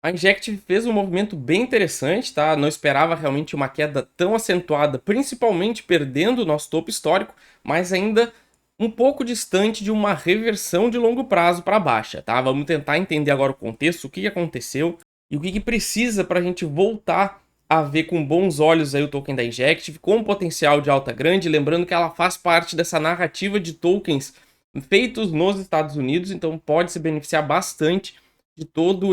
A Injective fez um movimento bem interessante, tá? Não esperava realmente uma queda tão acentuada, principalmente perdendo o nosso topo histórico, mas ainda um pouco distante de uma reversão de longo prazo para baixa, tá? Vamos tentar entender agora o contexto, o que aconteceu e o que precisa para a gente voltar a ver com bons olhos aí o token da Injective, com um potencial de alta grande, lembrando que ela faz parte dessa narrativa de tokens feitos nos Estados Unidos, então pode se beneficiar bastante de todo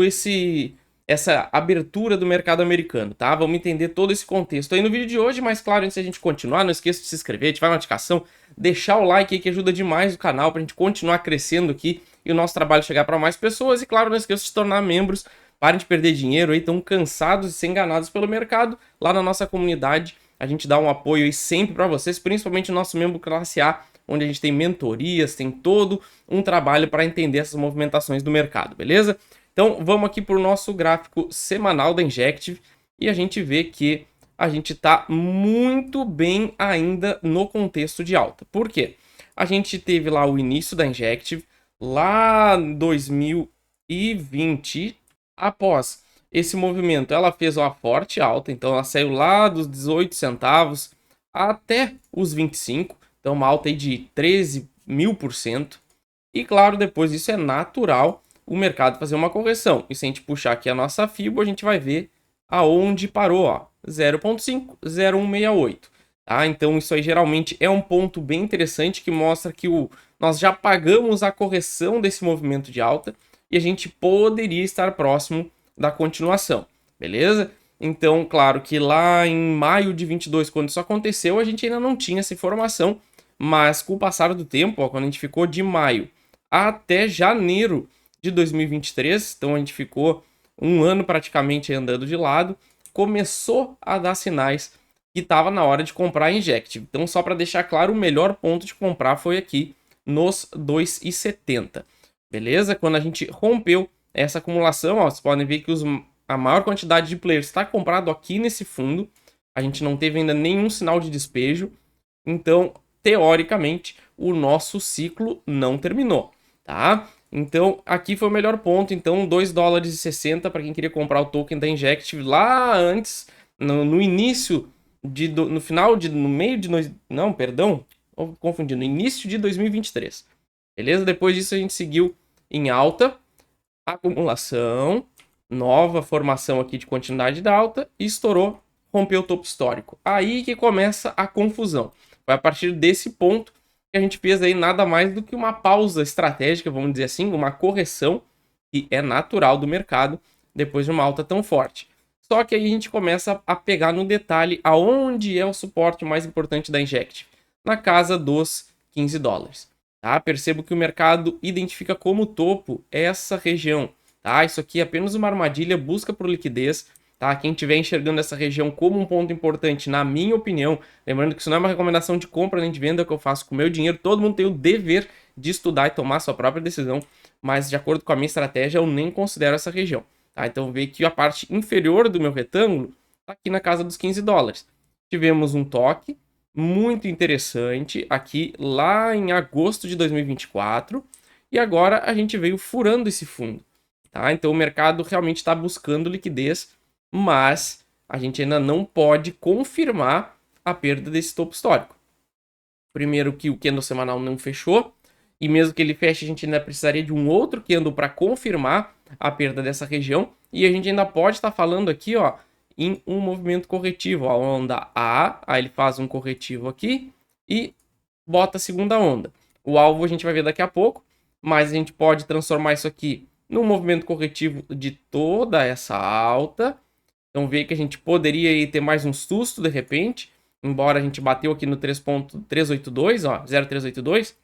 essa abertura do mercado americano, tá? Vamos entender todo esse contexto aí no vídeo de hoje, mas claro, antes de a gente continuar, não esqueça de se inscrever, ativar a notificação, deixar o like aí que ajuda demais o canal pra gente continuar crescendo aqui e o nosso trabalho chegar para mais pessoas. E claro, não esqueça de se tornar membros, parem de perder dinheiro aí, tão cansados de ser enganados pelo mercado. Lá na nossa comunidade, a gente dá um apoio aí sempre para vocês, principalmente o nosso membro classe A, onde a gente tem mentorias, tem todo um trabalho para entender essas movimentações do mercado, beleza? Então vamos aqui para o nosso gráfico semanal da Injective e a gente vê que a gente está muito bem ainda no contexto de alta. Por quê? A gente teve lá o início da Injective, lá em 2020, após esse movimento, ela fez uma forte alta, então ela saiu lá dos 18 centavos até os 25, então uma alta aí de 13.000%. E claro, depois disso é natural o mercado fazer uma correção. E se a gente puxar aqui a nossa FIBO, a gente vai ver aonde parou, ó, 0.50168. Tá? Então isso aí geralmente é um ponto bem interessante que mostra que nós já pagamos a correção desse movimento de alta e a gente poderia estar próximo da continuação, beleza? Então, claro que lá em maio de 22, quando isso aconteceu, a gente ainda não tinha essa informação, mas com o passar do tempo, ó, quando a gente ficou de maio até janeiro de 2023, então a gente ficou um ano praticamente andando de lado, começou a dar sinais que estava na hora de comprar a Injective. Então, só para deixar claro, o melhor ponto de comprar foi aqui nos 2,70. Beleza? Quando a gente rompeu essa acumulação, ó, vocês podem ver que a maior quantidade de players está comprado aqui nesse fundo. A gente não teve ainda nenhum sinal de despejo. Então, teoricamente, o nosso ciclo não terminou, tá? Então, aqui foi o melhor ponto. Então, 2 dólares e 60 para quem queria comprar o token da Injective lá antes, no início no final de, no meio de, não, perdão, vou confundir, no início de 2023. Beleza? Depois disso a gente seguiu em alta, acumulação, nova formação aqui de continuidade da alta e estourou, rompeu o topo histórico. Aí que começa a confusão. Foi a partir desse ponto que a gente fez aí nada mais do que uma pausa estratégica, vamos dizer assim, uma correção que é natural do mercado depois de uma alta tão forte. Só que aí a gente começa a pegar no detalhe aonde é o suporte mais importante da Injective, na casa dos 15 dólares. Tá? Percebo que o mercado identifica como topo essa região. Tá? Isso aqui é apenas uma armadilha, busca por liquidez. Tá? Quem estiver enxergando essa região como um ponto importante, na minha opinião, lembrando que isso não é uma recomendação de compra nem de venda, é o que eu faço com o meu dinheiro, todo mundo tem o dever de estudar e tomar sua própria decisão, mas de acordo com a minha estratégia, eu nem considero essa região. Tá? Então vê que a parte inferior do meu retângulo está aqui na casa dos 15 dólares. Tivemos um toque muito interessante aqui lá em agosto de 2024 e agora a gente veio furando esse fundo. Tá? Então o mercado realmente está buscando liquidez, mas a gente ainda não pode confirmar a perda desse topo histórico. Primeiro que o candle semanal não fechou, e mesmo que ele feche, a gente ainda precisaria de um outro candle para confirmar a perda dessa região, e a gente ainda pode estar falando aqui, ó, em um movimento corretivo, a onda A, aí ele faz um corretivo aqui e bota a segunda onda. O alvo a gente vai ver daqui a pouco, mas a gente pode transformar isso aqui num movimento corretivo de toda essa alta. Então vê que a gente poderia ter mais um susto de repente, embora a gente bateu aqui no 3.382, ó, 0.382,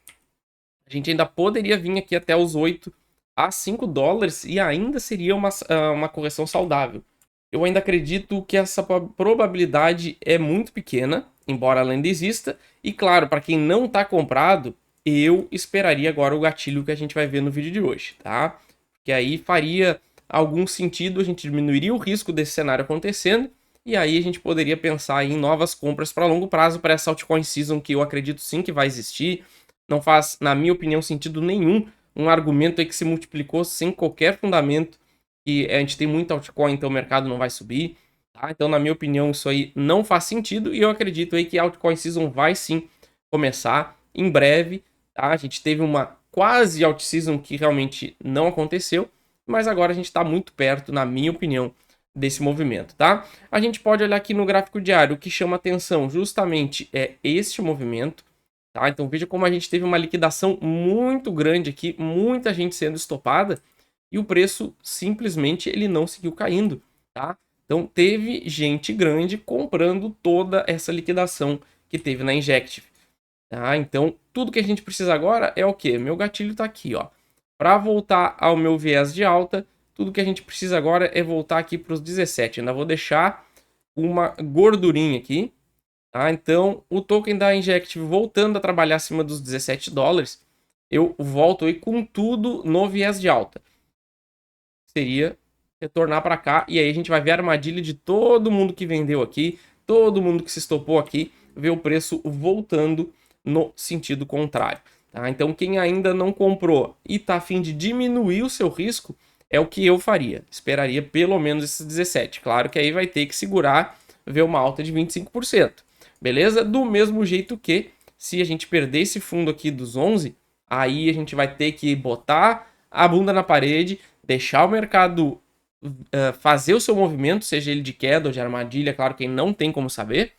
a gente ainda poderia vir aqui até os 8 a 5 dólares e ainda seria uma correção saudável. Eu ainda acredito que essa probabilidade é muito pequena, embora ela ainda exista. E claro, para quem não está comprado, eu esperaria agora o gatilho que a gente vai ver no vídeo de hoje, tá? Porque aí faria algum sentido, a gente diminuiria o risco desse cenário acontecendo e aí a gente poderia pensar em novas compras para longo prazo para essa altcoin season que eu acredito sim que vai existir. Não faz, na minha opinião, sentido nenhum um argumento aí que se multiplicou sem qualquer fundamento que a gente tem muito altcoin, então o mercado não vai subir, tá? Então, na minha opinião, isso aí não faz sentido e eu acredito aí que a altcoin season vai sim começar em breve, tá? A gente teve uma quase alt season que realmente não aconteceu, mas agora a gente está muito perto, na minha opinião, desse movimento, tá? A gente pode olhar aqui no gráfico diário, o que chama atenção justamente é este movimento, tá? Então veja como a gente teve uma liquidação muito grande aqui, muita gente sendo estopada e o preço simplesmente ele não seguiu caindo, tá? Então teve gente grande comprando toda essa liquidação que teve na Injective, tá? Então tudo que a gente precisa agora é o quê? Meu gatilho tá aqui, ó. Para voltar ao meu viés de alta, tudo que a gente precisa agora é voltar aqui para os 17. Ainda vou deixar uma gordurinha aqui, tá? Então, o token da Injective voltando a trabalhar acima dos 17 dólares, eu volto aí com tudo no viés de alta. Seria retornar para cá e aí a gente vai ver a armadilha de todo mundo que vendeu aqui, todo mundo que se estopou aqui, ver o preço voltando no sentido contrário. Tá? Então, quem ainda não comprou e está a fim de diminuir o seu risco, é o que eu faria. Esperaria pelo menos esses 17. Claro que aí vai ter que segurar, ver uma alta de 25%. Beleza? Do mesmo jeito que, se a gente perder esse fundo aqui dos 11, aí a gente vai ter que botar a bunda na parede, deixar o mercado fazer o seu movimento, seja ele de queda ou de armadilha, claro que não tem como saber,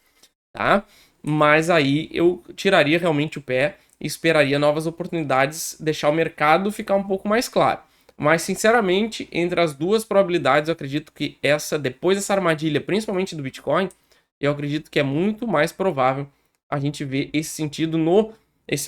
tá? Mas aí eu tiraria realmente o pé e esperaria novas oportunidades, deixar o mercado ficar um pouco mais claro. Mas, sinceramente, entre as duas probabilidades, eu acredito que depois dessa armadilha, principalmente do Bitcoin, eu acredito que é muito mais provável a gente ver esse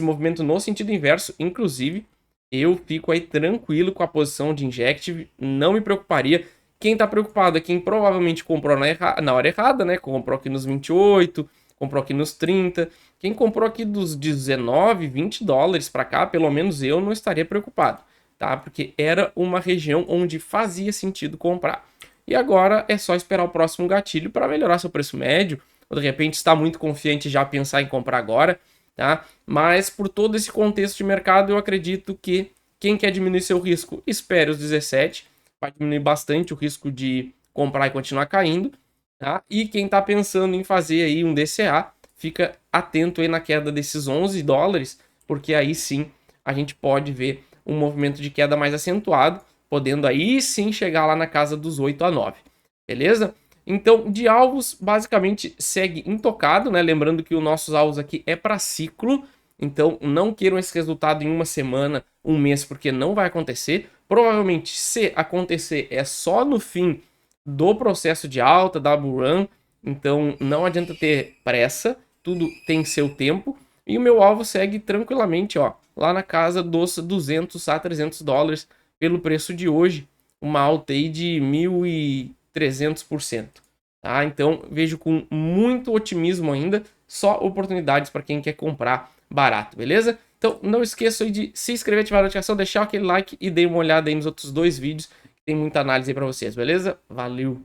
movimento no sentido inverso. Inclusive, eu fico aí tranquilo com a posição de Injective, não me preocuparia. Quem tá preocupado é quem provavelmente comprou na hora errada, né? Comprou aqui nos 28, comprou aqui nos 30. Quem comprou aqui dos 19, 20 dólares para cá, pelo menos eu não estaria preocupado, tá? Porque era uma região onde fazia sentido comprar. E agora é só esperar o próximo gatilho para melhorar seu preço médio, ou de repente está muito confiante já pensar em comprar agora, tá? Mas por todo esse contexto de mercado, eu acredito que quem quer diminuir seu risco, espere os 17, vai diminuir bastante o risco de comprar e continuar caindo, tá? E quem está pensando em fazer aí um DCA, fica atento aí na queda desses 11 dólares, porque aí sim a gente pode ver um movimento de queda mais acentuado, podendo aí sim chegar lá na casa dos 8 a 9, beleza? Então, de alvos, basicamente segue intocado, né? Lembrando que os nossos alvos aqui é para ciclo, então não queiram esse resultado em uma semana, um mês, porque não vai acontecer. Provavelmente, se acontecer, é só no fim do processo de alta, da bull run, então não adianta ter pressa, tudo tem seu tempo. E o meu alvo segue tranquilamente, ó, lá na casa dos 200 a 300 dólares pelo preço de hoje, uma alta aí de 1.300%. Tá? Então vejo com muito otimismo ainda, só oportunidades para quem quer comprar barato, beleza? Então não esqueça aí de se inscrever, ativar a notificação, deixar aquele like e dê uma olhada aí nos outros dois vídeos, que tem muita análise aí para vocês, beleza? Valeu!